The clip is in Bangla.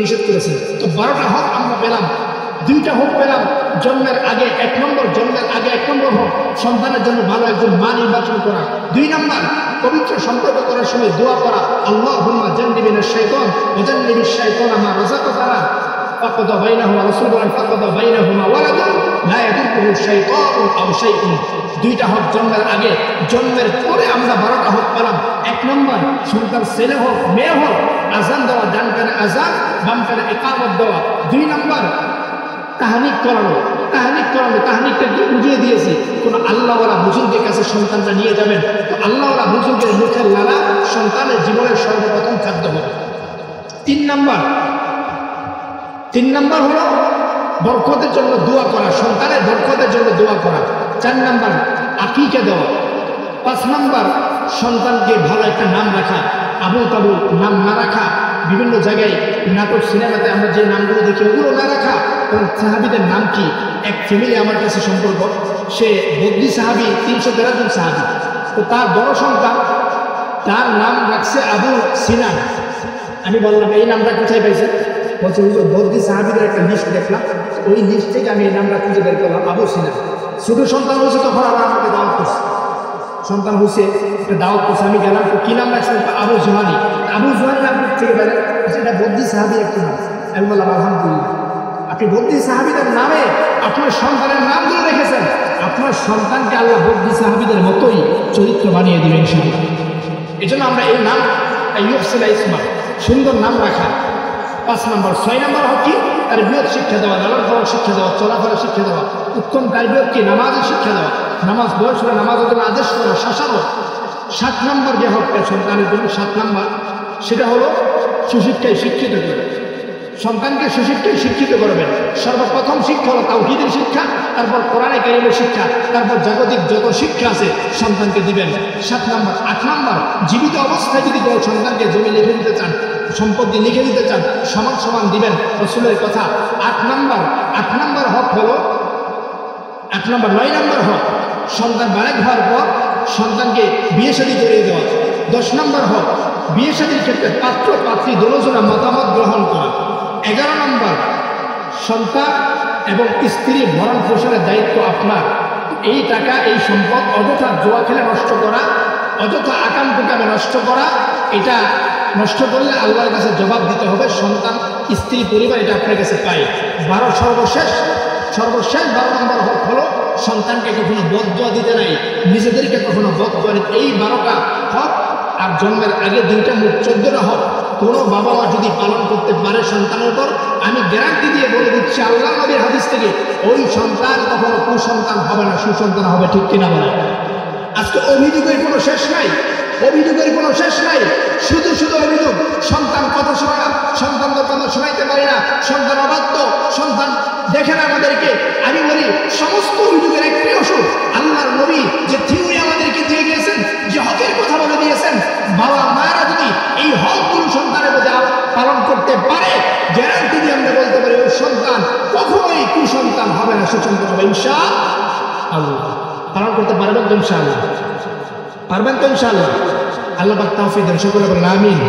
নিষেধ করেছেন। তো 12টা হক আমরা পেলাম। 2টা হক পেলাম জন্মের আগে, 1 নম্বর জন্মের আগে 1 নম্বর হক সন্তানের জন্য ভালো একজন মা নির্বাচন করা। 2 নম্বর পবিত্র সম্পর্ক করার সময় দোয়া করা, আল্লাহুম্মা জান্নিবিনাশ শাইতান ওয়া জান্নিবিশ শাইতানা মা রাযাকতানা। ফাকাদা বাইনাহুমা রাসূল বলেন ফাকাদা বাইনাহুমা ওয়ালাদুন লা ইয়াদুররুহু শাইতানুন আও শাইউন। 2টা হক জন্মের আগে, জন্মের পরে আমরা 12টা হক পেলাম। 1 নম্বর সন্তান ছেলে হোক মেয়ে হোক আজান দেওয়া, ডান কানে আজান বাম কানে ইকামত দেওয়া। 2 নম্বর তাহনিক করানো। তাহনিকটা কি বুঝিয়ে দিয়েছি, কোন আল্লাহওয়ালা বুজুর্গের কাছে সন্তানটা নিয়ে যাবেন, তো আল্লাহওয়ালা বুজুর্গের মুখের লালা সন্তানের জীবনের সর্বপ্রথম খাদ্য হবে। 3 নম্বর হলো বরকতের জন্য দোয়া করা, সন্তানের বরকতের জন্য দোয়া করা। 4 নম্বর আকিকা দেওয়া। 5 নম্বর সন্তানকে ভালো একটা নাম রাখা, আবুল তাবুল নাম না রাখা। বিভিন্ন জায়গায় নাটক সিনেমাতে আমরা যে নামগুলো দেখি ওগুলো না রাখা। কারণ সাহাবিদের নাম কি, এক ফ্যামিলি আমার কাছে সম্পর্ক, সে বদলি সাহাবি, 313 জন সাহাবি। তো তার বড় সন্তান, তার নাম রাখছে আবু সিনান। আমি বললাম এই নামটা কোথায় পাইছে? বলছে হুজুর বদলি সাহাবিদের একটা লিস্ট দেখলাম, ওই লিস্ট থেকে আমি এই নামটা খুঁজে বের করলাম, আবু সিনান। ছোট সন্তান হয়েছে তখন আবার আমাকে দাওয়াত করছে, সন্তান হয়েছে একটা দাওয়াত করছে, আমি গেলাম, কি নাম রাখছেন? আবু জোহানি। আবু জোহানি নাম থেকে বেড়ে এটা বদলি সাহাবির একটা নাম। আমি বললাম আলহামদুলিল্লাহ, আপনি বদলি সাহাবিদের নামে আপনার সন্তানের নামগুলো রেখেছেন, আপনার সন্তানকে আল্লাহ বদলি সাহাবিদের মতোই চরিত্র বানিয়ে দিবেন ইনশাআল্লাহ। এই জন্য আমরা এই নাম ইউসিলা ইসমা, সুন্দর নাম রাখা। 5 নম্বর। 6 নম্বর হক কি, তারবিয়ত শিক্ষা দেওয়া, লালন পালন শিক্ষা দেওয়া, চলাফেরা শিক্ষা দেওয়া। উত্তম তারবিয়ত কি, নামাজের শিক্ষা দেওয়া, নামাজ বয়স হলে নামাজের জন্য আদেশ করা, শাসানো। 7 নম্বর যে হক সন্তানের জন্য, 7 নম্বর সেটা হলো সুশিক্ষায় শিক্ষিত করে, সন্তানকে সুশিক্ষায় শিক্ষিত করবেন। সর্বপ্রথম শিক্ষা হলো তাওহীদের শিক্ষা, তারপর কোরআনে কারিমের শিক্ষা, তারপর জাগতিক যত শিক্ষা আছে সন্তানকে দিবেন। 7 নম্বর। 8 নম্বর জীবিত অবস্থায় যদি কেউ সন্তানকে জমি লিখে দিতে চান, সম্পত্তি লিখে দিতে চান, সমান সমান দিবেন, রাসূলের কথা। 8 নম্বর হক হলো 8 নম্বর। 9 নম্বর হক সন্তান বালেগ হওয়ার পর সন্তানকে বিয়ে শাদী করিয়ে দেওয়া। 10 নম্বর হক বিয়ে শাদীর ক্ষেত্রে পাত্র পাত্রী দুজনের মতামত গ্রহণ করা। 11 নম্বর সন্তান এবং স্ত্রীর ভরণ পোষণের দায়িত্ব আপনার। এই টাকা এই সম্পদ অযথা জুয়া খেলে নষ্ট করা, অযথা আকাম কুকামে নষ্ট করা, এটা নষ্ট করলে আল্লাহর কাছে জবাব দিতে হবে। সন্তান স্ত্রী পরিবার এটা আপনার কাছে পায়। সর্বশেষ 12 নম্বর হক হলো সন্তানকে কখনো বদদুয়া দিতে নাই, নিজেদেরকে কখনো বদদুয়া দিতে। এই 12টা হক আর জন্মের আগে 2টা মোট 14টা হক কোনো বাবা মা যদি পালন করতে পারে সন্তানের উপর, আমি গ্যারান্টি দিয়ে বলে দিচ্ছি আল্লাহ নবীর হাদিস থেকে, ওই সন্তান কখনো কুসন্তান হবে না, সুসন্তান হবে। ঠিক কিনা বলে? আজকে অভিযোগের কোনো শেষ নাই, শুধু অভিযোগ। সন্তান কথা শোনায় না, সন্তানদের কথা শোনাইতে পারি না, সন্তান অবাধ্য, সন্তান দেখে না আমাদেরকে। আমি বলি সমস্ত অভিযোগের একটাই ওষুধ, আল্লাহর নবী যে থিওরি আমাদেরকে দিয়ে গিয়েছেন, যে হকের কথা বলে দিয়েছেন, বাবা মায়েরা যদি এই হকগুলো সন্তানের মধ্যে পালন করতে পারে, গ্যারান্টি দিয়ে আমরা বলতে পারি ওই সন্তান কখনোই কুসন্তান হবে না, সুসন্তান হবে ইনশাআল্লাহ। পালন করতে পারবেন তো ইনশাআল্লাহ? পারবেন তো ইনশাআল্লাহ? আল্লাহ পাক তৌফিক দেন, সকলে বলেন আমিন।